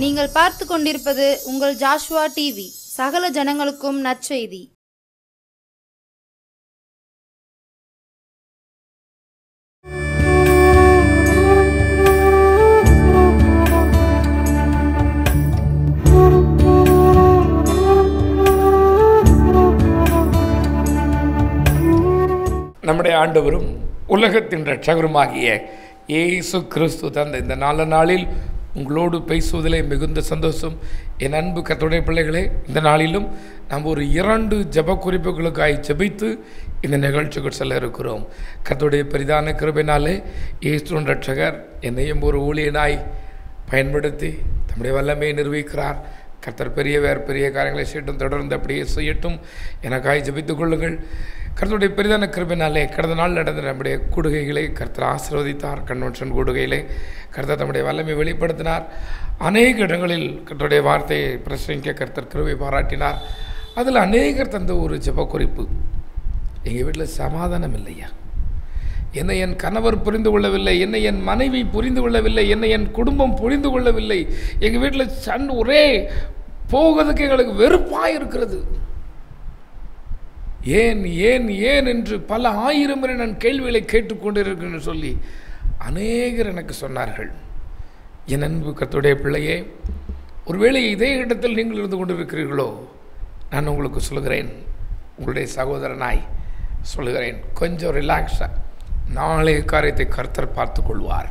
நீங்கள் பார்த்து கொண்டிருப்பது உங்கள் ஜாஷுவா டிவி. சகல ஜனங்களுக்கும் நற்செய்தி. நம்முடைய ஆண்டவரும் உலகத்தின் இரட்சகருமாகிய இயேசு கிறிஸ்து தந்த இந்த நல்ல நாளில் உங்களோடு பேசுவதிலே மிகுந்த சந்தோஷம். என் அன்பு கர்த்தருடைய பிள்ளைகளே, இந்த நாளிலும் நாம் ஒரு 2 ஜெப குறிப்புகளுக்காய் ஜெபித்து இந்த நிகழ்ச்சிக்கு செல்ல இருக்கிறோம். கர்த்தருடைய பெரிதான கிருபையினாலே இயேசுவின் இரட்சகர் என்னையும் ஒரு ஊழியனாய் பயன்படுத்தி தம்முடைய வல்லமையை நிரூபிக்கிறார். கர்த்தர் பெரிய காரியங்களை செய்யட்டும், தொடர்ந்து அப்படியே செய்யட்டும். எனக்காய் ஜெபித்துக் கொள்ளுங்கள். கர்த்தருடைய பெரிதான கிருபையினாலே கடந்த நாள் நடந்த நம்முடைய கூடுகைகளை கர்த்தர் ஆசீர்வதித்தார். கன்வென்ஷன் கூடுகையிலே கர்த்தர் தம்முடைய வல்லமை வெளிப்படுத்தினார். அநேக இடங்களில் கர்த்தருடைய வார்த்தையை பிரசங்கிக்க கர்த்தர் கிருபை பாராட்டினார். அதில் அநேகர் தந்த ஒரு ஜெப குறிப்பு, எங்கள் வீட்டில் சமாதானம் இல்லையா, என்னை என் கணவர் புரிந்து கொள்ளவில்லை, என்னை என் மனைவி புரிந்து கொள்ளவில்லை, என்னை என் குடும்பம் புரிந்து கொள்ளவில்லை, எங்கள் வீட்டில் ஒரே போகிறதுக்கு எங்களுக்கு வெறுப்பாக இருக்கிறது, ஏன் ஏன் ஏன் என்று பல 1000 முறை நான் கேள்விகளை கேட்டுக்கொண்டிருக்கிறேன்னு சொல்லி அநேகர் எனக்கு சொன்னார்கள். என் அன்பு கர்த்தருடைய பிள்ளையே, ஒருவேளை இதே இடத்தில் நீங்கள் இருந்து கொண்டிருக்கிறீர்களோ, நான் உங்களுக்கு சொல்கிறேன், உங்களுடைய சகோதரனாய் சொல்கிறேன், கொஞ்சம் ரிலாக்ஸாக நாளைய காரியத்தை கர்த்தர் பார்த்து கொள்வார்.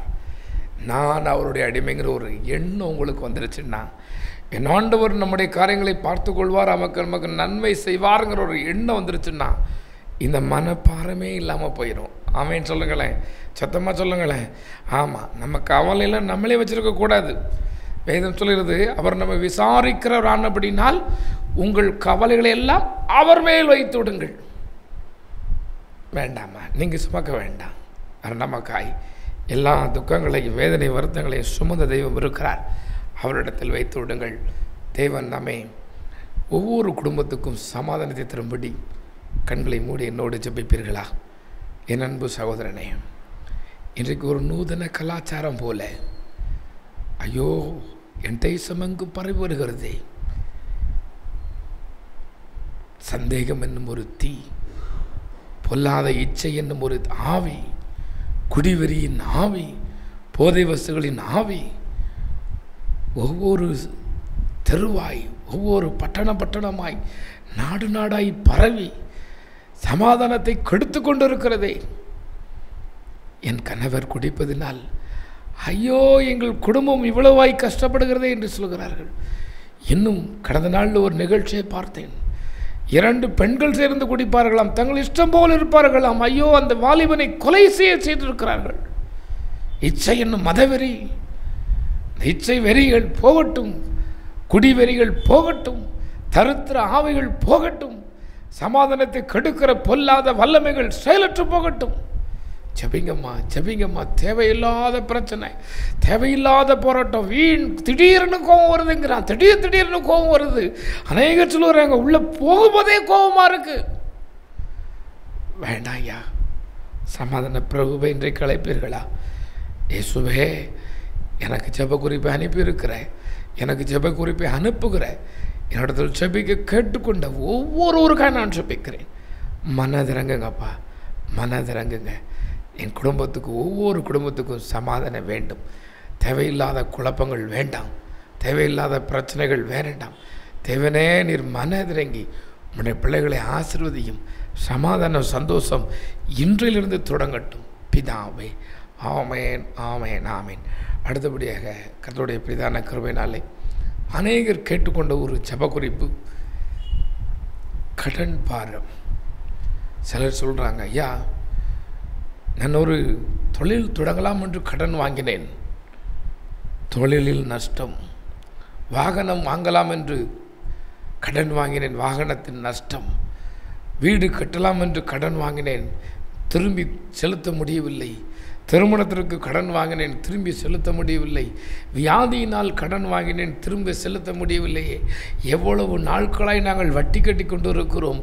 நான் அவருடைய அடிமைங்கிற ஒரு எண்ணம் உங்களுக்கு வந்துருச்சுன்னா, என் ஆண்டவர் நம்முடைய காரியங்களை பார்த்து கொள்வார், நமக்கு நன்மை செய்வாருங்கிற ஒரு எண்ணம் வந்துருச்சுன்னா இந்த மனப்பாரமே இல்லாமல் போயிடும். ஆமேன்னு சொல்லுங்களேன், சத்தமாக சொல்லுங்களேன். ஆமாம், நம்ம கவலையெல்லாம் நம்மளே வச்சுருக்கக்கூடாது. வேதம் சொல்கிறது, அவர் நம்ம விசாரிக்கிறவர் ஆனபடினால் உங்கள் கவலைகளை எல்லாம் அவர் மேல் வைத்து விடுங்கள். வேண்டாமா, நீங்கள் சுமக்க வேண்டாம். நமக்காய் எல்லா துக்கங்களையும் வேதனை வருத்தங்களையும் சுமந்த தெய்வம் இருக்கிறார். அவரிடத்தில் வைத்து விடுங்கள். தேவன் நம்மை ஒவ்வொரு குடும்பத்துக்கும் சமாதானத்தை தரும்படி கண்களை மூடி என்னோடு ஜெபிப்பீர்களா? என் அன்பு சகோதரனே, இன்றைக்கு ஒரு நூதன கலாச்சாரம் போல ஐயோ என் தேசம் எங்கும் பரவி வருகிறதே. சந்தேகம் என்னும் ஒரு தீ, பொல்லாத இச்சை என்னும் ஒரு ஆவி, குடிவெறியின் ஆவி, போதை வஸ்துகளின் ஆவி ஒவ்வொரு தெருவாய், ஒவ்வொரு பட்டணமாய், நாடாய் பரவி சமாதானத்தை கெடுத்து கொண்டிருக்கிறதே. என் கணவர் குடிப்பதினால் ஐயோ எங்கள் குடும்பம் இவ்வளவாய் கஷ்டப்படுகிறதே என்று சொல்கிறார்கள். இன்னும் கடந்த நாளில் ஒரு நிகழ்ச்சியை பார்த்தேன். 2 பெண்கள் சேர்ந்து குடிப்பார்களாம், தங்கள் இஷ்டம் போல் இருப்பார்களாம். ஐயோ, அந்த வாலிபனை கொலை செய்திருக்கிறார்கள். இச்சை என்னும் மதவெறி, இச்சை வெறிகள் போகட்டும், குடிவெறிகள் போகட்டும், தரித்திர ஆவிகள் போகட்டும், சமாதானத்தை கெடுக்கிற பொல்லாத வல்லமைகள் செயலற்று போகட்டும். ஜெபிங்கம்மா. தேவையில்லாத பிரச்சனை, தேவையில்லாத போராட்டம், வீண் திடீர்னு கோபம் வருதுங்கிறான். திடீர்னு கோபம் வருது. அநேக சொல்லுறாங்க, உள்ள போகும்போதே கோபமாக இருக்கு. வேண்டாம் ஐயா, சமாதான பிரபுவை இன்றைக்கு அழைப்பீர்களா? இயேசுவே, எனக்கு ஜெப குறிப்பை அனுப்பியிருக்கிறேன், எனக்கு ஜெப குறிப்பை அனுப்புகிறேன், என்னிடத்தில் ஜெபிக்க கேட்டுக்கொண்ட ஒவ்வொருவருக்காக நான் ஜெபிக்கிறேன். மனதிறங்குங்கப்பா, மனதிறங்குங்க. என் குடும்பத்துக்கு, ஒவ்வொரு குடும்பத்துக்கும் சமாதானம் வேண்டும். தேவையில்லாத குழப்பங்கள் வேண்டாம், தேவையில்லாத பிரச்சனைகள் வேண்டாம். தேவனே, நீர் மனதிறங்கி உன்னுடைய பிள்ளைகளை ஆசீர்வதியும். சமாதானம், சந்தோஷம் இன்றிலிருந்து தொடங்கட்டும் பிதாவே. ஆமேன், ஆமேன், ஆமேன். அடுத்தபடியாக கர்த்தருடைய பிரதான கிருபையினாலே அநேகர் கேட்டுக்கொண்ட ஒரு ஜெப குறிப்பு, கடன் பாரம். சிலர் சொல்கிறாங்க, ஐயா நான் ஒரு தொழில் தொடங்கலாம் என்று கடன் வாங்கினேன், தொழிலில் நஷ்டம். வாகனம் வாங்கலாம் என்று கடன் வாங்கினேன், வாகனத்தின் நஷ்டம். வீடு கட்டலாம் என்று கடன் வாங்கினேன், திரும்பி செலுத்த முடியவில்லை. திருமணத்திற்கு கடன் வாங்கினேன், திரும்பி செலுத்த முடியவில்லை. வியாதியினால் கடன் வாங்கினேன், திரும்ப செலுத்த முடியவில்லையே. எவ்வளவு நாட்களாய் நாங்கள் வட்டி கட்டி கொண்டு இருக்கிறோம்.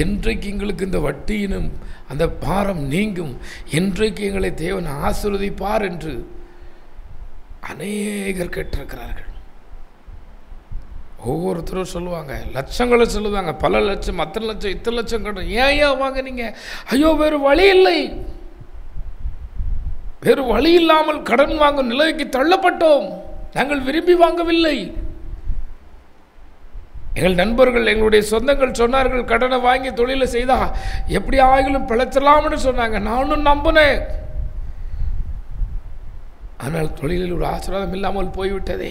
என்றைக்கு எங்களுக்கு இந்த வட்டியினும் அந்த பாரம் நீங்கும், என்றைக்கு எங்களை தேவன் ஆசீர்வதிப்பார் என்று அநேகர் கேட்டிருக்கிறார்கள். ஒவ்வொருத்தரும் சொல்லுவாங்க, லட்சங்களை சொல்லுவாங்க, பல லட்சம், அத்தனை லட்சம், இத்தனை லட்சம் கடன். ஏன் வாங்கினீங்க? ஐயோ வேறு வழி இல்லை, வேறு வழி இல்லாமல் கடன் வாங்கும் நிலைக்கு தள்ளப்பட்டோம், நாங்கள் விரும்பி வாங்கவில்லை. எங்கள் நண்பர்கள், எங்களுடைய சொந்தங்கள் சொன்னார்கள், கடனை வாங்கி தொழிலை செய்தா எப்படி ஆகிலும் பிழைச்சலாம்னு சொன்னாங்க. நானும் நம்பினேன். ஆனால் தொழிலில் ஒரு ஆசீர்வாதம் இல்லாமல் போய்விட்டதே.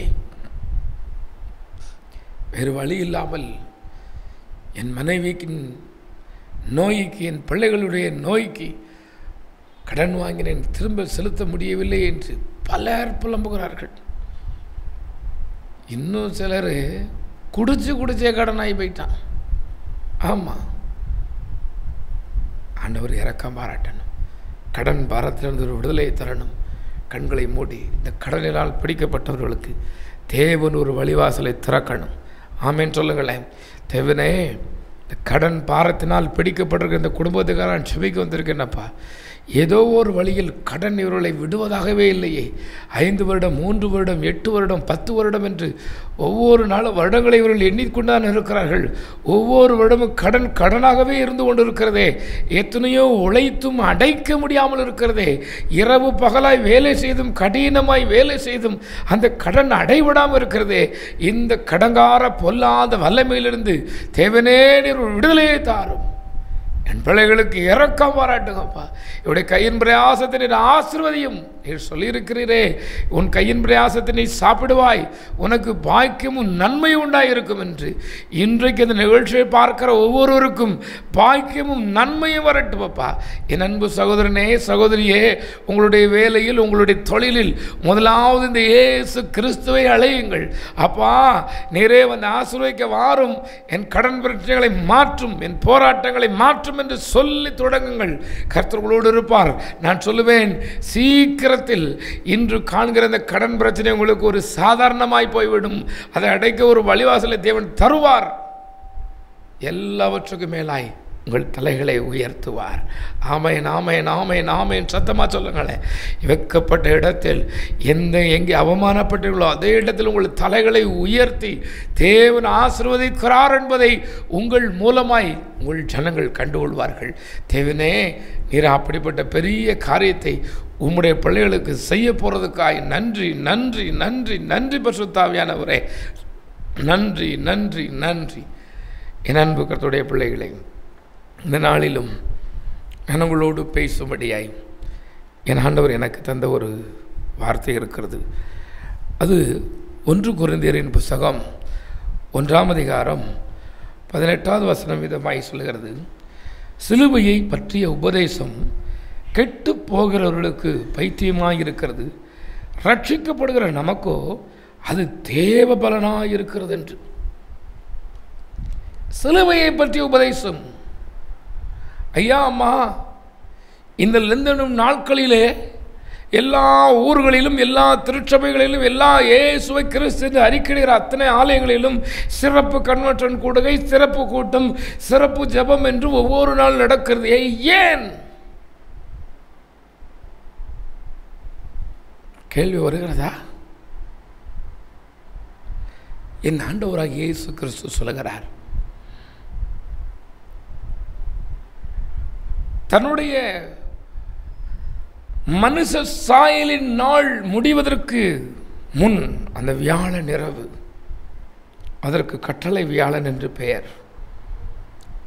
வேறு வழி இல்லாமல் என் மனைவிக்கு நோய்க்கு, என் பிள்ளைகளுடைய நோய்க்கு கடன் வாங்கினேன், திரும்ப செலுத்த முடியவில்லை என்று பலர் புலம்புகிறார்கள். இன்னும் சிலர் குடிச்சே கடன் ஆகி போயிட்டான். ஆமாம், ஆண்டவர் இரக்கம் பாராட்டணும், கடன் பாரத்திலிருந்து ஒரு விடுதலையை தரணும். கண்களை மூடி இந்த கடலினால் பிடிக்கப்பட்டவர்களுக்கு தேவன் ஒரு வழிவாசலை திறக்கணும். ஆமேன்னு சொல்லுங்களேன். தேவனே, இந்த கடன் பாரத்தினால் பிடிக்கப்பட்டிருக்க இந்த குடும்பத்துக்காக நான் செபிக்க வந்திருக்கேன்னப்பா. ஏதோ ஒரு வழியில் கடன் இவர்களை விடுவதாகவே இல்லையே. 5 வருடம், 3 வருடம், 8 வருடம், 10 வருடம் என்று ஒவ்வொரு நாளும் வருடங்களை இவர்கள் எண்ணிக்கொண்டான் இருக்கிறார்கள். ஒவ்வொரு வருடமும் கடனாகவே இருந்து கொண்டு இருக்கிறதே. எத்தனையோ உழைத்தும் அடைக்க முடியாமல் இருக்கிறதே. இரவு பகலாய் வேலை செய்தும் கடினமாய் வேலை செய்தும் அந்த கடன் அடைவிடாமல் இருக்கிறதே. இந்த கடங்கார பொல்லாத வல்லமையிலிருந்து தேவனே நீர் விடுதலையை தாரும். என் பிள்ளைகளுக்கு இரக்கம் பாராட்டுங்கப்பா. இவருடைய கையின் பிரயாசத்தை நீர் ஆசீர்வதியும். நீர் சொல்லியிருக்கிறீரே, உன் கையின் பிரயாசத்தை நீ சாப்பிடுவாய், உனக்கு பாக்கியமும் நன்மை உண்டாயிருக்கும் என்று. இன்றைக்கு இந்த நிகழ்ச்சியை பார்க்கிற ஒவ்வொருவருக்கும் பாக்கியமும் நன்மையும் வரட்டுமப்பா. என் அன்பு சகோதரனே, சகோதரியே, உங்களுடைய வேலையில், உங்களுடைய தொழிலில் முதலாவது இந்த இயேசு கிறிஸ்துவை அழையுங்கள். அப்பா, நீரே வந்து ஆசீர்வதிக்க வாரும், என் கடன் பிரச்சனைகளை மாற்றும், என் போராட்டங்களை மாற்றும் என்று சொல்லி தொடங்குங்கள். கர்த்தர்களோடு இருப்பார். நான் சொல்லுவேன், சீக்கிரத்தில் இன்று காண்கிற இந்த கடன் பிரச்சனை உங்களுக்கு ஒரு சாதாரணமாய் போய்விடும். அதை அடைக்க ஒரு வழிவாசலை தேவன் தருவார். எல்லாவற்றுக்கும் மேலாய் உங்கள் தலைகளை உயர்த்துவார். ஆமேன், ஆமேன், ஆமேன், ஆமேன். சத்தமாக சொல்லுங்களேன். வைக்கப்பட்ட இடத்தில் எங்கே அவமானப்பட்டீர்களோ அதே இடத்தில் உங்கள் தலைகளை உயர்த்தி தேவன் ஆசீர்வதிக்கிறார் என்பதை உங்கள் மூலமாய் உங்கள் ஜனங்கள் கண்டுகொள்வார்கள். தேவனே, நீர் அப்படிப்பட்ட பெரிய காரியத்தை உம்முடைய பிள்ளைகளுக்கு செய்ய போகிறதுக்காய் நன்றி, நன்றி, நன்றி, நன்றி பரிசுத்த ஆவியானவரே. நன்றி, நன்றி, நன்றி. என் அன்பு கர்த்தருடைய பிள்ளைகளை, இந்த நாளிலும் நான் உங்களோடு பேசும்படியாய் என் ஆண்டவர் எனக்கு தந்த ஒரு வார்த்தை இருக்கிறது. அது 1 கொரிந்தியரின் புஸ்தகம் 1ஆம் அதிகாரம் 18வது வசனம் விதமாய் சொல்கிறது. சிலுவையை பற்றிய உபதேசம் கெட்டு போகிறவர்களுக்கு பைத்தியமாய் இருக்கிறது, ரட்சிக்கப்படுகிற நமக்கோ அது தேவ பலனாய் இருக்கிறது என்று. சிலுவையை பற்றிய உபதேசம். ஐயா, அம்மா, இந்த லெந்தனும் நாட்களிலே எல்லா ஊர்களிலும், எல்லா திருச்சபைகளிலும், எல்லா இயேசுவை கிறிஸ்து என்று அறிக்கையிடுகிற அத்தனை ஆலயங்களிலும் சிறப்பு கன்வென்ஷன் கூடுகை, சிறப்பு கூட்டம், சிறப்பு ஜெபம் என்று ஒவ்வொரு நாள் நடக்கிறது. ஏன்? கேள்வி வருகிறதா? என் ஆண்டவராக இயேசு கிறிஸ்து சொல்லுகிறார், தன்னுடைய மனுஷ சாயலின் நாள் முடிவதற்கு முன் அந்த வியாழன் இரவு, அதற்கு கட்டளை வியாழன் என்று பெயர்.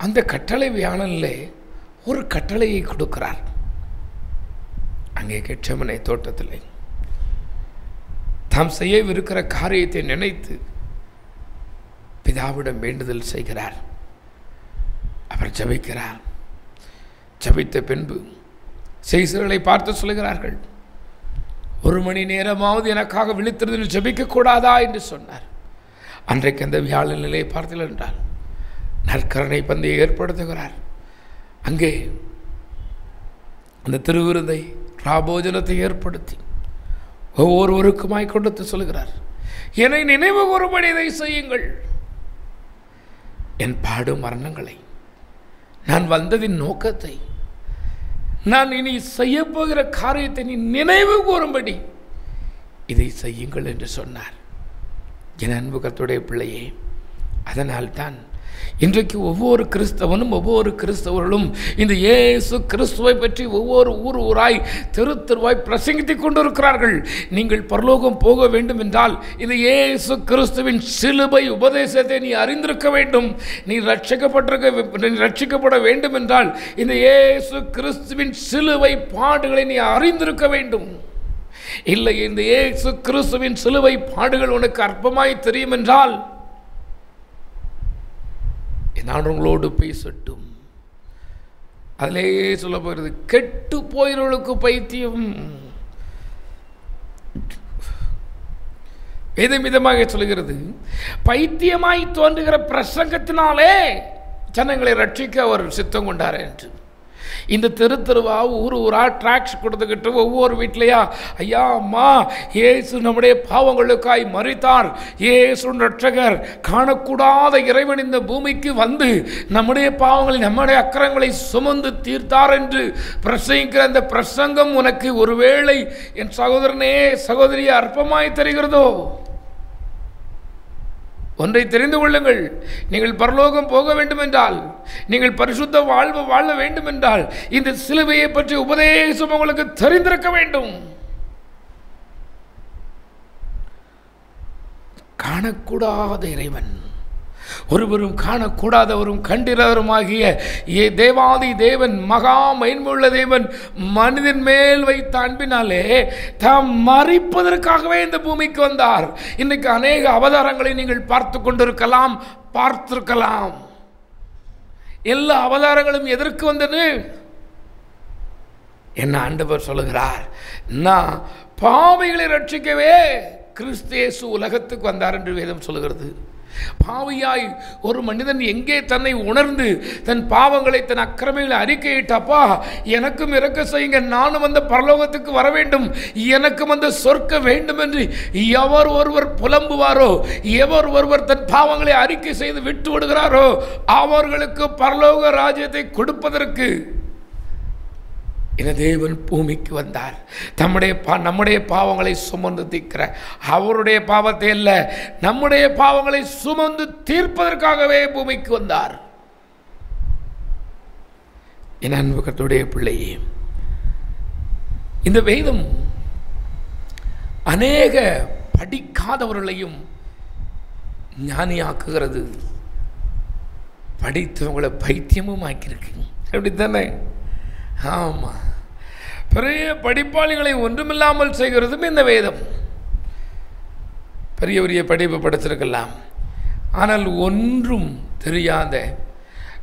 அந்த கட்டளை வியாழனிலே ஒரு கட்டளையை கொடுக்கிறார். அங்கே கெட்செமனே தோட்டத்திலே தாம் செய்யவிருக்கிற காரியத்தை நினைத்து பிதாவிடம் வேண்டுதல் செய்கிறார். அவர் ஜெபிக்கிறார். ஜெபித்த பின்பு சீசர்களை பார்த்து சொல்லுகிறார்கள், 1 மணி நேரமாவது எனக்காக விழித்திருந்து ஜெபிக்க கூடாதா என்று சொன்னார். அன்றைக்கு அந்த வியாழன் நிலையை பார்த்தீர்கள் என்றால் நற்கரணை பந்தியை ஏற்படுத்துகிறார். அங்கே அந்த திருவிருந்தை ராபோஜனத்தை ஏற்படுத்தி ஒவ்வொருவருக்குமாய் கொடுத்து சொல்கிறார், என்னை நினைவு கூறும்படி இதை செய்யுங்கள். என் பாடும் மரணங்களை, நான் வந்ததின் நோக்கத்தை, நான் இனி செய்ய போகிற காரியத்தை நீ நினைவு கூறும்படி இதை செய்யுங்கள் என்று சொன்னார். என் அன்பு கர்த்தருடைய பிள்ளையே, அதனால்தான் இன்றைக்கு ஒவ்வொரு கிறிஸ்தவனும் ஒவ்வொரு கிறிஸ்தவர்களும் இந்த இயேசு கிறிஸ்துவை பற்றி ஒவ்வொரு ஊராய் தெருவாய் பிரசங்கித்துக் கொண்டிருக்கிறார்கள். நீங்கள் பரலோகம் போக வேண்டும் என்றால் இந்த இயேசு கிறிஸ்துவின் சிலுவை உபதேசத்தை நீ அறிந்திருக்க வேண்டும். நீ ரட்சிக்கப்பட வேண்டும் என்றால் இந்த இயேசு கிறிஸ்துவின் சிலுவை பாடுகளை நீ அறிந்திருக்க வேண்டும். இல்லை, இந்த இயேசு கிறிஸ்துவின் சிலுவை பாடுகள் உனக்கு அற்பமாய் தெரியும் என்றால் நான் உங்களோடு பேசட்டும். அதிலே சொல்ல போகிறது, கெட்டு போயிறவர்களுக்கு பைத்தியம். விதமாக சொல்லுகிறது, பைத்தியமாய் தோன்றுகிற பிரசங்கத்தினாலே ஜனங்களை ரட்சிக்க அவர் சித்தம் கொண்டார் என்று. இந்த தெருவா ஊரா டிராக்ஸ் கொடுத்துக்கிட்டு ஒவ்வொரு வீட்லையா, ஐயா அம்மா இயேசு நம்முடைய பாவங்களுக்காய் மரித்தார், இயேசு ரட்சகர், காணக்கூடாத இறைவன் இந்த பூமிக்கு வந்து நம்முடைய பாவங்களை நம்முடைய அக்கிரங்களை சுமந்து தீர்த்தார் என்று பிரசங்கிக்கிற அந்த பிரசங்கம் உனக்கு ஒருவேளை என் சகோதரனே சகோதரியே அற்பமாய் தெரிகிறதோ? ஒன்றை தெரிந்து கொள்ளுங்கள், நீங்கள் பரலோகம் போக வேண்டும் என்றால், நீங்கள் பரிசுத்த வாழ்வு வாழ வேண்டும் என்றால் இந்த சிலுவையை பற்றி உபதேசம் உங்களுக்கு தெரிந்திருக்க வேண்டும். காணக்கூடாத இறைவன், ஒருவரும் காணக்கூடாதவரும் கண்டிரவருமாகிய தேவாதி தேவன், மகா மகிமையுள்ள தேவன் மனிதன் மேல் வைத்த அன்பினாலே தாம் மரிப்பதற்காகவே இந்த பூமிக்கு வந்தார். இன்னைக்கு அநேக அவதாரங்களை நீங்கள் பார்த்து கொண்டிருக்கலாம், பார்த்திருக்கலாம். எல்லா அவதாரங்களும் எதற்கு வந்தது? என்ன ஆண்டவர் சொல்லுகிறார், நான் பாவிகளை ரட்சிக்கவே கிறிஸ்து இயேசு உலகத்துக்கு வந்தார் என்று வேதம் சொல்லுகிறது. பாவியாய் ஒரு மனிதன் எங்கே தன்னை உணர்ந்து தன் பாவங்களை தன் அக்கிரமைகளை அறிக்கையிட்டப்பா எனக்கும் இறக்க செய்யுங்க, நானும் அந்த பரலோகத்துக்கு வர வேண்டும், எனக்கும் அந்த சொர்க்க வேண்டும் என்று எவர் ஒருவர் புலம்புவாரோ, எவர் ஒருவர் தன் பாவங்களை அறிக்கை செய்து விட்டு விடுகிறாரோ அவர்களுக்கு பரலோக ராஜ்யத்தை கொடுப்பதற்கு இந்த தேவன் பூமிக்கு வந்தார். நம்முடைய பாவங்களை சுமந்து தீர்க்கிற, அவருடைய பாவத்தை அல்ல நம்முடைய பாவங்களை சுமந்து தீர்ப்பதற்காகவே பூமிக்கு வந்தார். என் அன்பு கர்த்தருடைய பிள்ளையே, இந்த வேதம் அநேக படிக்காதவர்களையும் ஞானியாக்குகிறது, படித்தவங்களை பைத்தியமும் ஆக்கியிருக்கு. அப்படித்தானே? ஆமாம், பெரிய படிப்பாளிகளை ஒன்றுமில்லாமல் செய்கிறதும் இந்த வேதம். பெரிய பெரிய படிப்பு படிச்சிருக்கலாம், ஆனால் ஒன்றும் தெரியாத,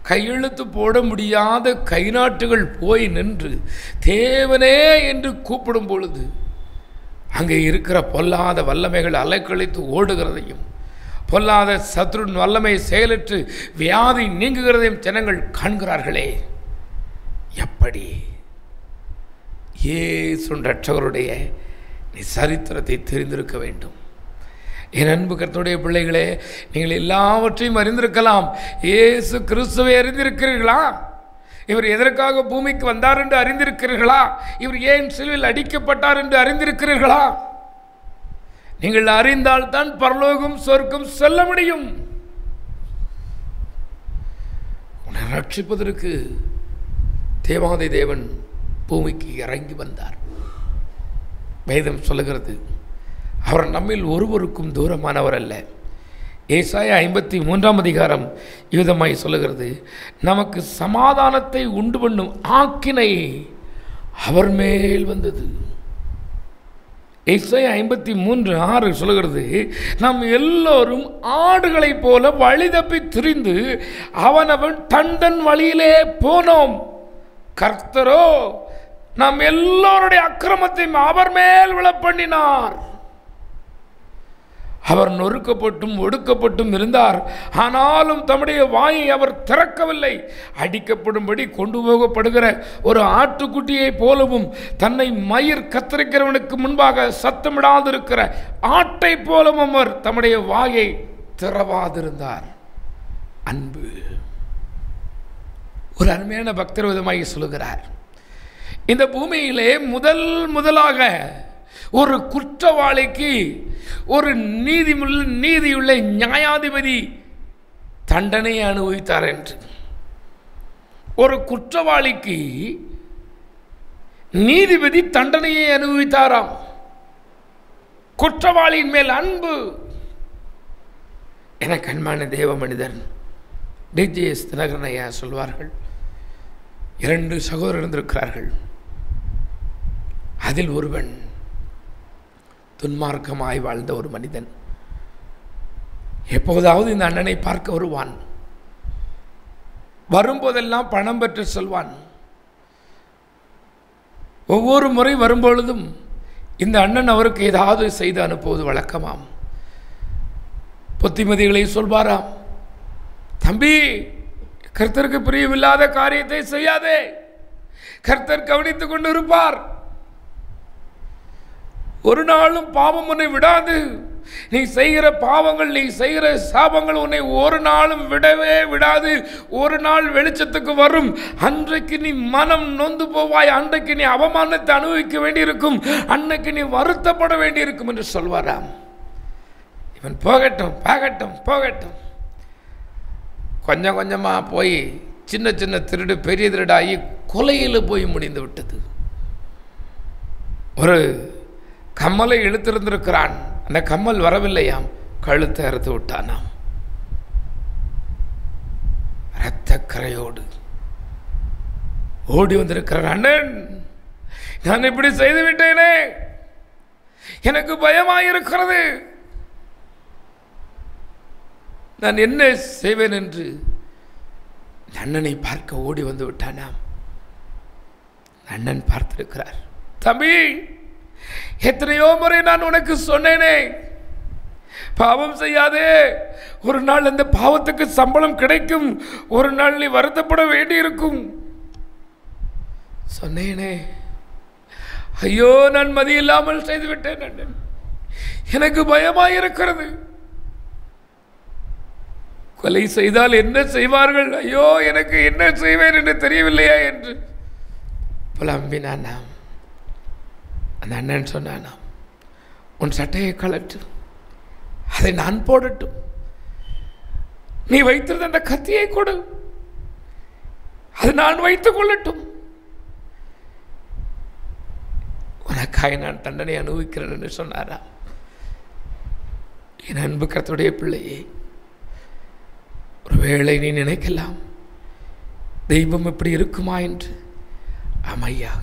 கையெழுத்து போட முடியாத கைநாட்டுகள் போய் நின்று தேவனே என்று கூப்பிடும் பொழுது அங்கே இருக்கிற பொல்லாத வல்லமைகள் அலைக்கழித்து ஓடுகிறதையும், பொல்லாத சத்ருன் வல்லமை செயலற்று வியாதி நீங்குகிறதையும் ஜனங்கள் காண்கிறார்களே. எப்படி இயேசு ரட்சகருடைய சரித்திரத்தை தெரிந்திருக்க வேண்டும். என் அன்பு கர்த்தருடைய பிள்ளைகளே, நீங்கள் எல்லாவற்றையும் அறிந்திருக்கலாம். இயேசு கிறிஸ்துவை அறிந்திருக்கிறீர்களா? இவர் எதற்காக பூமிக்கு வந்தார் என்று அறிந்திருக்கிறீர்களா? இவர் ஏன் சிலுவையில் அடிக்கப்பட்டார் என்று அறிந்திருக்கிறீர்களா? நீங்கள் அறிந்தால் தான் பரலோகம் சொர்க்கம் செல்ல முடியும். உன்னை ரட்சிப்பதற்கு தேவாதி தேவன் பூமிக்கு இறங்கி வந்தார். வேதம் சொல்லுகிறது, அவர் நம்மில் ஒருவருக்கும் தூரமானவர் அல்ல. ஏசாயா 53ஆம் அதிகாரம் யுதமாய் சொல்லுகிறது, நமக்கு சமாதானத்தை உண்டு பண்ணும் ஆக்கினை அவர் மேல் வந்தது. ஏசாயா 53:6 சொல்லுகிறது, நாம் எல்லோரும் ஆடுகளைப் போல வழி தப்பி திரிந்து அவனவன் தன் வழியிலே போனோம், கர்த்தரோ நாம் எல்லோருடைய அக்கிரமத்தையும் அவர் மேல் விழப்பண்ணினார். அவர் நொறுக்கப்பட்டும் ஒடுக்கப்பட்டும் இருந்தார், ஆனாலும் தம்முடைய வாயை அவர் திறக்கவில்லை. அடிக்கப்படும்படி கொண்டு போகப்படுகிற ஒரு ஆட்டுக்குட்டியை போலவும், தன்னை மயிர் கத்தரிக்கிறவனுக்கு முன்பாக சத்தமிடாதிருக்கிற ஆட்டை போலவும் அவர் தம்முடைய வாயை திறவாதிருந்தார். அன்பு. ஒரு அருமையான பக்தர் விதமாகி சொல்லுகிறார், இந்த பூமியிலே முதலாக ஒரு குற்றவாளிக்கு ஒரு நீதியுள்ள நியாயாதிபதி தண்டனையை அனுபவித்தார் என்று. ஒரு குற்றவாளிக்கு நீதிபதி தண்டனையை அனுபவித்தாராம். குற்றவாளியின் மேல் அன்பு. எனக்கு அன்பான தேவ மனிதன் டிஜிஎஸ் தினகரன் ஐயா சொல்வார்கள், 2 சகோதரர் இருந்திருக்கிறார்கள். அதில் ஒருவன் துன்மார்க்கமாய் வாழ்ந்த ஒரு மனிதன். எப்போதாவது இந்த அண்ணனை பார்க்க வருவான். வரும்போதெல்லாம் பணம் பெற்று சொல்வான். ஒவ்வொரு முறை வரும்பொழுதும் இந்த அண்ணன் அவருக்கு ஏதாவது செய்து அனுப்புவது வழக்கமாம். புத்திமதிகளை சொல்வாராம், தம்பி, கர்த்தருக்கு பிரியமில்லாத காரியத்தை செய்யாதே, கர்த்தர் கவனித்துக் கொண்டு இருப்பார், ஒரு நாளும் பாவம் உன்னை விடாது, நீ செய்கிற பாவங்கள், நீ செய்கிற சாபங்கள் உன்னை ஒரு நாளும் விடவே விடாது, ஒரு நாள் வெளிச்சத்துக்கு வரும், அன்றைக்கு நீ மனம் நொந்து போவாய், அன்றைக்கு நீ அவமானத்தை அனுபவிக்க வேண்டியிருக்கும், அன்னைக்கு நீ வருத்தப்பட வேண்டியிருக்கும் என்று சொல்வாராம். இவன் போகட்டும் போகட்டும் போகட்டும். கொஞ்சம் கொஞ்சமாக போய் சின்ன சின்ன திருடு பெரிய திருடாகி கொலையில் போய் முடிந்து விட்டது. ஒரு கம்மலை இழுத்திருந்திருக்கிறான், அந்த கம்மல் வரவில்லையாம், கழுத்தை அறுத்து விட்டானாம். இரத்த கரையோடு ஓடி வந்திருக்கிறான். அண்ணன், நான் இப்படி செய்து விட்டேனே, எனக்கு பயமாயிருக்கிறது, நான் என்ன செய்வேன் என்று அண்ணனை பார்க்க ஓடி வந்து விட்டானாம். அண்ணன் பார்த்திருக்கிறார். தம்பி, எத்தனையோ முறை நான் உனக்கு சொன்னேனே, பாவம் செய்யாதே, ஒரு நாள் அந்த பாவத்துக்கு சம்பளம் கிடைக்கும், ஒரு நாள் நீ வருத்தப்பட வேண்டியிருக்கும் சொன்னேனே. ஐயோ, நான் மதியில்லாமல் செய்துவிட்டேன் அண்ணன், எனக்கு பயமாயிருக்கிறது, கொலை செய்தால் என்ன செய்வார்கள், ஐயோ எனக்கு என்ன செய்வேன் என்று தெரியவில்லையா என்று புலம்பினானாம். அந்த அண்ணன் சொன்னானாம், உன் சட்டையை கழற்று, அதை நான் போடட்டும், நீ வைத்திருந்த அந்த கத்தியை கொடு, அது நான் வைத்துக் கொள்ளட்டும், உனக்காய் நான் தண்டனை அனுபவிக்கிறேன் என்று சொன்னாராம். என் அன்பு கர்த்தருடைய பிள்ளையே, ஒருவேளை நீ நினைக்கலாம், தெய்வம் எப்படி இருக்குமா என்று. ஆமையா,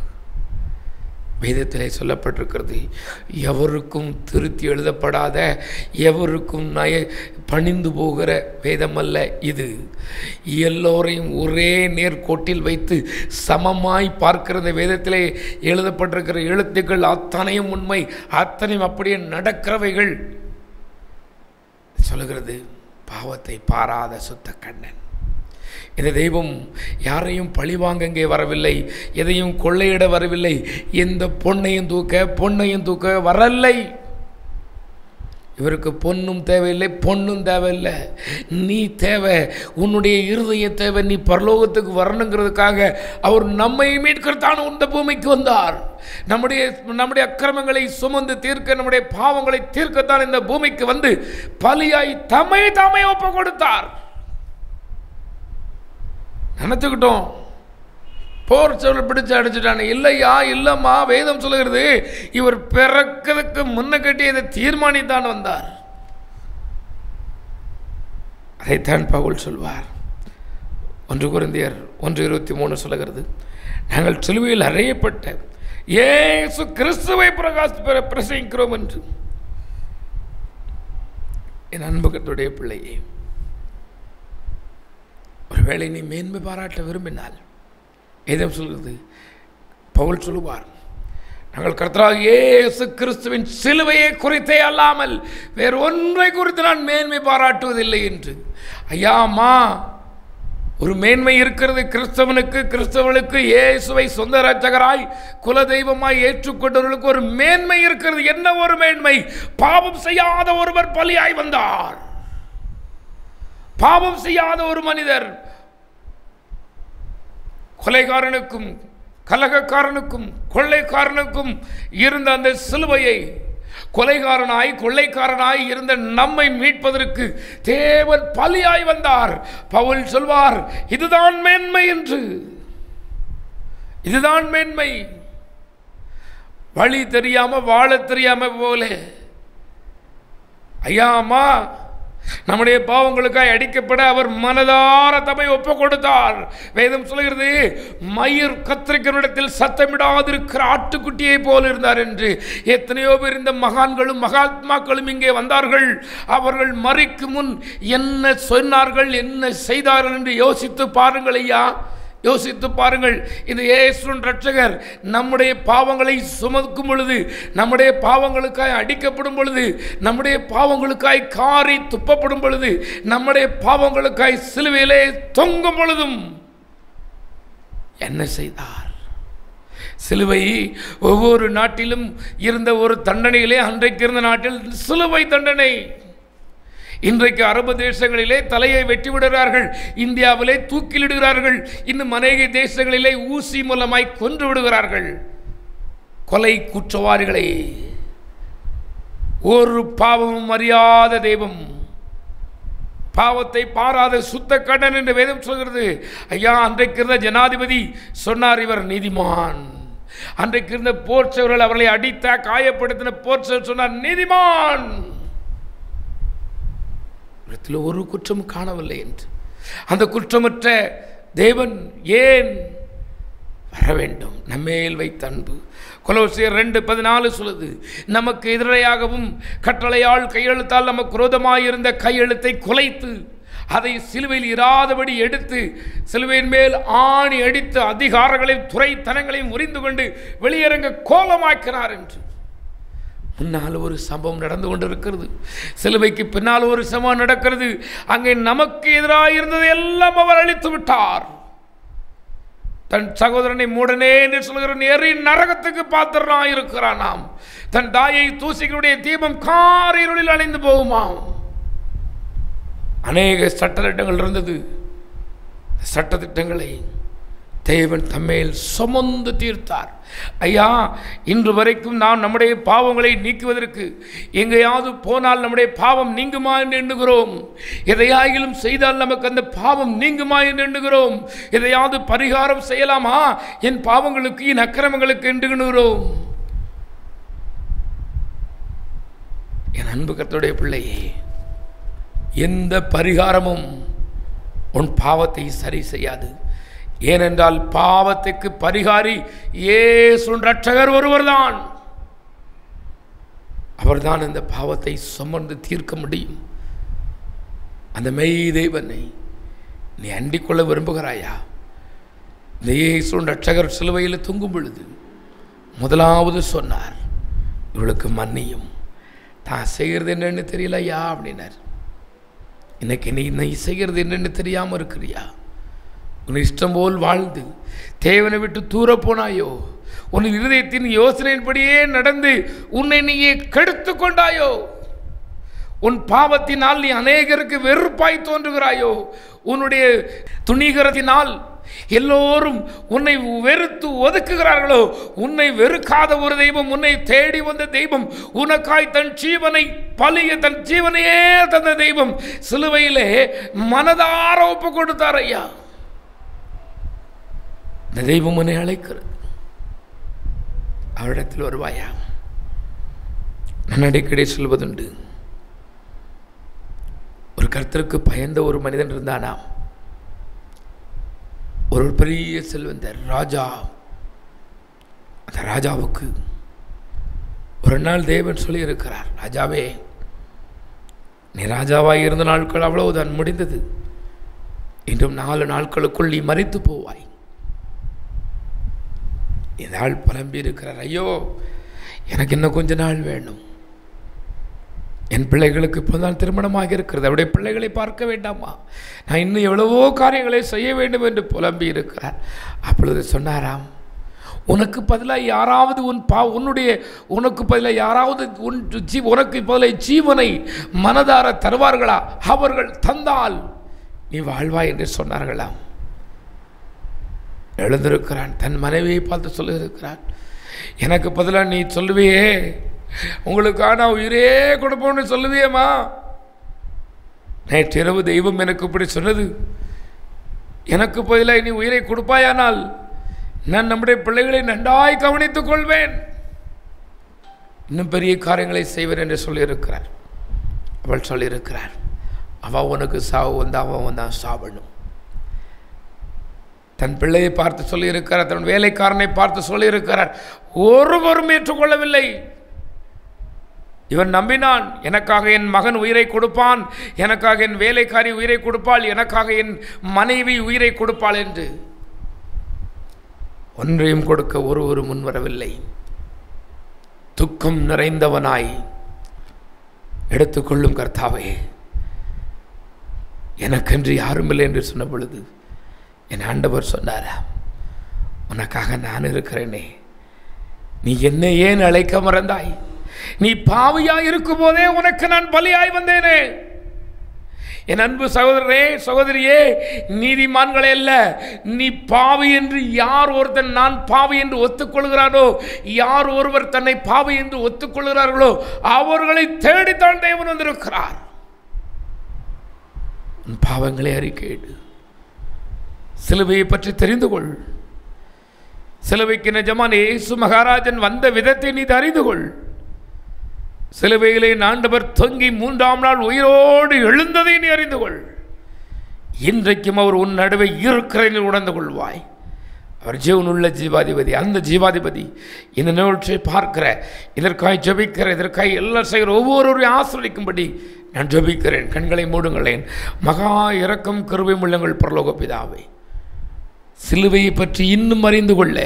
வேதத்திலே சொல்லப்பட்டிருக்கிறது, எவருக்கும் திருத்தி எழுதப்படாத, எவருக்கும் பணிந்து போகிற வேதம் அல்ல இது, எல்லோரையும் ஒரே நேர்கோட்டில் வைத்து சமமாய் பார்க்கிறது. வேதத்திலே எழுதப்பட்டிருக்கிற எழுத்துக்கள் அத்தனையும் உண்மை, அத்தனையும் அப்படியே நடக்கிறவைகள். சொல்லுகிறது, பாவத்தை பாராத சுத்த கண்ணன். இந்த தெய்வம் யாரையும் பழிவாங்க இங்கே வரவில்லை, எதையும் கொள்ளையிட வரவில்லை, எந்த பொன்னையும் தூக்க வரலை. இவருக்கு பொன்னும் தேவையில்லை, பொன்னும் தேவையில்லை, நீ தேவை, உன்னுடைய இருதய தேவை. நீ பரலோகத்துக்கு வரணுங்கிறதுக்காக அவர் நம்மை மீட்கிறதான இந்த பூமிக்கு வந்தார். நம்முடைய அக்கிரமங்களை சுமந்து தீர்க்க, நம்முடைய பாவங்களை தீர்க்கத்தான் இந்த பூமிக்கு வந்து பலியாய் தம்மை ஒப்பு கொடுத்தார். நினைச்சுக்கிட்டோம், போர் சூழல் பிடிச்சு அடிச்சுட்டானே. இல்லையா, இல்லம்மா, வேதம் சொல்லுகிறது, இவர் பிறக்கிறதுக்கு முன்ன கட்டி இதை தீர்மானித்தான் வந்தார். அதைத்தான் பவுல் சொல்வார். 1 கொரிந்தியர் 1:23 சொல்லுகிறது, நாங்கள் சிலுவையில் அறையப்பட்ட இயேசு கிறிஸ்துவை பிரசங்கிக்கிறோம் என்று. என் அன்பு கர்த்தருடைய பிள்ளையே, ஒருவேளை நீ மேன்மை பாராட்ட விரும்பினால், வேதம் சொல்கிறது, பவுல் சொல்லுவார், நாங்கள் கர்த்தராகிய இயேசு கிறிஸ்துவின் சிலுவையை குறித்தே அல்லாமல் வேறு ஒன்றை குறித்து நான் மேன்மை பாராட்டுவதில்லை என்று. ஐயாமா, ஒரு மேன்மை இருக்கிறது கிறிஸ்தவனுக்கு, கிறிஸ்தவனுக்கு இயேசுவை சொந்த இரட்சகராய் குலதெய்வமாய் ஏற்றுக்கொண்டவர்களுக்கு ஒரு மேன்மை இருக்கிறது. என்ன ஒரு மேன்மை? பாவம் செய்யாத ஒருவர் பலியாய் வந்தார். பாவம் செய்யாத ஒரு மனிதர், கொலைகாரனுக்கும் கலகக்காரனுக்கும் கொள்ளைக்காரனுக்கும் இருந்த அந்த சிலுவையை கொலைகாரனாய் கொள்ளைக்காரனாய் இருந்த நம்மை மீட்பதற்கு தேவன் பலியாய் வந்தார். பவுல் சொல்வார், இதுதான் மேன்மை என்று. இதுதான் மேன்மை. வழி தெரியாம வாழ தெரியாம போல, ஐயா அம்மா நம்முடைய பாவங்களுக்காய் அடிக்கப்பட அவர் மனதார தம்மை ஒப்பு கொடுத்தார். வேதம் சொல்கிறது, மயிர் கத்திரிக்கனிடத்தில் சத்தமிடாதிருக்கிற ஆட்டுக்குட்டியை போல் இருந்தார் என்று. எத்தனையோ பேர் இந்த மகான்களும் மகாத்மாக்களும் இங்கே வந்தார்கள். அவர்கள் மரிக்கும் முன் என்ன சொன்னார்கள், என்ன செய்தார்கள் என்று யோசித்து பாருங்கள் ஐயா, யோசித்து பாருங்கள். இந்த இயேசுவின் இரட்சகர் நம்முடைய பாவங்களை சுமக்கும் பொழுது, நம்முடைய பாவங்களுக்காய் அடிக்கப்படும் பொழுது, நம்முடைய பாவங்களுக்காய் காரி துப்பப்படும் பொழுது, நம்முடைய பாவங்களுக்காய் சிலுவையிலே தொங்கும் பொழுதும் என்ன செய்தார்? சிலுவை ஒவ்வொரு நாட்டிலும் இருந்த ஒரு தண்டனையிலே, அன்றைக்கு இருந்த நாட்டில் சிலுவை தண்டனை. இன்றைக்கு அரபு தேசங்களிலே தலையை வெட்டி விடுகிறார்கள், இந்தியாவிலே தூக்கிலிடுகிறார்கள், இன்னும் அநேக தேசங்களிலே ஊசி மூலமாய் கொன்று விடுகிறார்கள். கொலை குற்றவாளிகளை ஒரு பாவமும் அறியாத தெய்வம், பாவத்தை பாராத சுத்த கண்ணன் என்று வேதம் சொல்கிறது. ஐயா, அன்றைக்கு இருந்த ஜனாதிபதி சொன்னார், இவர் நீதிமான். அன்றைக்கு இருந்த போர்ச்சவர்கள் அவர்களை அடித்த காயப்படுத்தின போர்ச்சவர் சொன்னார், நீதிமான், ஒரு குற்றம் காணவில்லை என்று. அந்த குற்றமற்ற தேவன் ஏன் வர வேண்டும்? நம்மேல் வைத்த அன்பு. கொலோசியர் 2:14 சொல்லுது, நமக்கு எதிரையாகவும் கட்டளையால் கையெழுத்தால் நமக்கு விரோதமாயிருந்த கையெழுத்தை குலைத்து அதை சிலுவையில் இராதபடி எடுத்து சிலுவையின் மேல் ஆணி அடித்து அதிகாரங்களையும் துறைத்தனங்களையும் முறிந்து கொண்டு வெளியரங்க கோலமாக்கினார் என்று. முன்னால் ஒரு சம்பவம் நடந்து கொண்டிருக்கிறது, சிலுவைக்கு பின்னால் ஒரு சம்பவம் நடக்கிறது. அங்கே நமக்கு எதிராக இருந்ததை எல்லாம் அவர் அழித்து விட்டார். தன் சகோதரனை மூடனே என்று சொல்கிற எரி நரகத்துக்கு பாத்திரனாக இருக்கிறானாம். தன் தாயை தூசிகளுடைய தீபம் காரிருளில் அணைந்து போகுமாம். அநேக சட்டத்திட்டங்கள் இருந்தது. சட்டத்திட்டங்களை தேவன் தம்மேல் சுமந்து தீர்த்தார். ஐயா, இன்று வரைக்கும் நாம் நம்முடைய பாவங்களை நீக்குவதற்கு எங்கேயாவது போனால் நம்முடைய பாவம் நீங்குமா என்று எண்ணுகிறோம். எதையாயிலும் செய்தால் நமக்கு அந்த பாவம் நீங்குமா என்று எண்ணுகிறோம். எதையாவது பரிகாரம் செய்யலாமா என் பாவங்களுக்கு, என் அக்கிரமங்களுக்கு என்று எண்ணுகிறோம். என் அன்பு கர்த்தருடைய பிள்ளையே, எந்த பரிகாரமும் உன் பாவத்தை சரி செய்யாது. ஏனென்றால் பாவத்துக்கு பரிகாரி இயேசுவின் இரட்சகர் ஒருவர்தான். அவர்தான் இந்த பாவத்தை சுமந்து தீர்க்க முடியும். அந்த மெய் தேவனை நீ அண்டிக்கொள்ள விரும்புகிறாயா? இந்த இயேசுவின் இரட்சகர் சிலுவையில் தொங்கும் பொழுது முதலாவது சொன்னார், இவளுக்கு மன்னியும். தான் செய்கிறது என்னன்னு தெரியலையா அப்படின்னார். இன்னைக்கு நீ செய்கிறது என்னன்னு தெரியாமல் இருக்கிறியா? உன் இஷ்டம் போல் வாழ்ந்து தேவனை விட்டு தூர போனாயோ? உன் இருதயத்தின் யோசனையின்படியே நடந்து உன்னை நீயே கெடுத்து கொண்டாயோ? உன் பாவத்தினால் நீ அநேகருக்கு வெறுப்பாய் தோன்றுகிறாயோ? உன்னுடைய துணிகரத்தினால் எல்லோரும் உன்னை வெறுத்து ஒதுக்குகிறார்களோ? உன்னை வெறுக்காத ஒரு தெய்வம், உன்னை தேடி வந்த தெய்வம், உனக்காய் தன் ஜீவனை பலிய தன் ஜீவனையே தந்த தெய்வம் சிலுவையிலே மனதார ஒப்பு கொடுத்தார். ஐயா, இந்த தெய்வம் உன்னை அழைக்கிறது. அவரிடத்தில் வருவாயா? நான் அடிக்கடி சொல்வதுண்டு, ஒரு கர்த்தருக்கு பயந்த ஒரு மனிதன் இருந்தானா, ஒரு பெரிய செல்வந்தர் ராஜா. அந்த ராஜாவுக்கு ஒரு நாள் தேவன் சொல்லி இருக்கிறார், ராஜாவே, நீ ராஜாவாய் இருந்த நாட்கள் அவ்வளவுதான், முடிந்தது. இன்னும் 4 நாட்களுக்குள் நீ மரித்து போவாய். இந்த ஆள் புலம்பி இருக்கிறார், ஐயோ எனக்கு இன்னும் கொஞ்ச நாள் வேணும், என் பிள்ளைகளுக்கு இப்போதான் திருமணமாக இருக்கிறது, அவருடைய பிள்ளைகளை பார்க்க வேண்டாமா, நான் இன்னும் எவ்வளவோ காரியங்களை செய்ய வேண்டும் என்று புலம்பி இருக்கிறார். அப்பொழுது சொன்னாராம், உனக்கு பதிலாக யாராவது உனக்கு பதிலாக யாராவது உனக்கு பதிலாக ஜீவனை மனதார தருவார்களா? அவர்கள் தந்தால் நீ வாழ்வாய் என்று சொன்னார்களாம். எழுந்திருக்கிறான், தன் மனைவியை பார்த்து சொல்லியிருக்கிறான், எனக்கு பதிலாக நீ சொல்லுவியே உங்களுக்காக நான் உயிரே கொடுப்போம்னு சொல்லுவியம்மா? நேற்றிரவு தெய்வம் எனக்கு இப்படி சொன்னது. எனக்கு பதிலாக நீ உயிரை கொடுப்பாயானால் நான் நம்முடைய பிள்ளைகளை நன்றாய் கவனித்துக் கொள்வேன், இன்னும் பெரிய காரியங்களை செய்வேன் என்று சொல்லியிருக்கிறார். அவள் சொல்லியிருக்கிறார், அவள் உனக்கு சாவு வந்து அவன் தான் சாவணும். தன் பிள்ளையை பார்த்து சொல்லியிருக்கிறார், தன் வேலைக்காரனை பார்த்து சொல்லியிருக்கிறார். ஒருவரும் ஏற்றுக்கொள்ளவில்லை. இவன் நம்பினான், எனக்காக என் மகன் உயிரை கொடுப்பான், எனக்காக என் வேலைக்காரி உயிரை கொடுப்பாள், எனக்காக என் மனைவி உயிரை கொடுப்பாள் என்று. ஒன்றையும் கொடுக்க ஒருவரும் முன்வரவில்லை. துக்கம் நிறைந்தவனாய் எடுத்துக்கொள்ளும் கர்த்தாவே, எனக்கென்று யாருமில்லை என்று சொன்ன பொழுது என் ஆண்டவர் சொன்னாரா, உனக்காக நான் இருக்கிறேனே, நீ என்னை ஏன் அழைக்க மறந்தாய்? நீ பாவியாய் இருக்கும் போதே உனக்கு நான் பலியாய் வந்தேனே. என் அன்பு சகோதரரே, சகோதரியே, நீதிமான்களே அல்ல, நீ பாவி என்று யார் ஒருத்தன் நான் பாவி என்று ஒத்துக்கொள்கிறானோ, யார் ஒருவர் தன்னை பாவி என்று ஒத்துக்கொள்கிறார்களோ அவர்களை தேடித்தான் தேவன் வந்திருக்கிறார். உன் பாவங்களை அறிக்கையிடு, சிலுவையை பற்றி தெரிந்து கொள். சிலுவைக்கு நிஜமான இயேசு மகாராஜன் வந்த விதத்தை நீ அறிந்து கொள். சிலுவையிலே ஆண்டவர் தொங்கி 3ஆம் நாள் உயிரோடு எழுந்ததை நீ அறிந்து கொள். இன்றைக்கும் அவர் உன் நடுவே இருக்கிறதை உணர்ந்து கொள்வாய். அவர் ஜீவனுள்ள ஜீவாதிபதி. அந்த ஜீவாதிபதி இந்த நிகழ்ச்சியை பார்க்கிற, இதற்காய் ஜெபிக்கிற, இதற்காய் எல்லாம் செய்கிற ஒவ்வொருவரையும் ஆசிரியக்கும்படி நான் ஜெபிக்கிறேன். கண்களை மூடுங்களேன். மகா இரக்கம் கிருபை உள்ளங்கள் பரலோக பிதாவே, சிலுவையை பற்றி இன்னும் அறிந்து கொள்ள,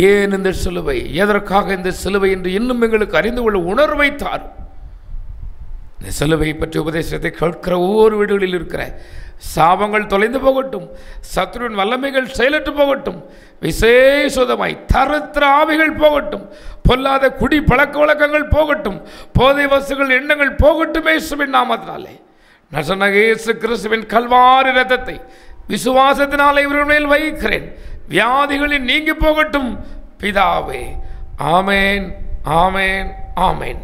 ஏன் இந்த சிலுவை, எதற்காக இந்த சிலுவை என்று இன்னும் எங்களுக்கு அறிந்து கொள்ள உணர்வை தாரும். இந்த சிலுவை பற்றி உபதேசத்தை கேட்கிற ஒவ்வொரு வீடுகளில் இருக்கிற சாபங்கள் தொலைந்து போகட்டும், சத்துருவின் வல்லமைகள் செயலற்று போகட்டும், விசேஷமாய் தரித்திர ஆவிகள் போகட்டும், பொல்லாத குடி பழக்க வழக்கங்கள் போகட்டும், போதை வசுகள் எண்ணங்கள் போகட்டும். இயேசுவின் நாமத்தினாலே நசனாகிய இயேசு கிறிஸ்துவின் கல்வாரி இரத்தத்தை விசுவாசத்தினாலே இவர்கள் மேல் வைக்கிறேன். வியாதிகளில் நீங்கி போகட்டும் பிதாவே. ஆமேன், ஆமேன், ஆமேன்.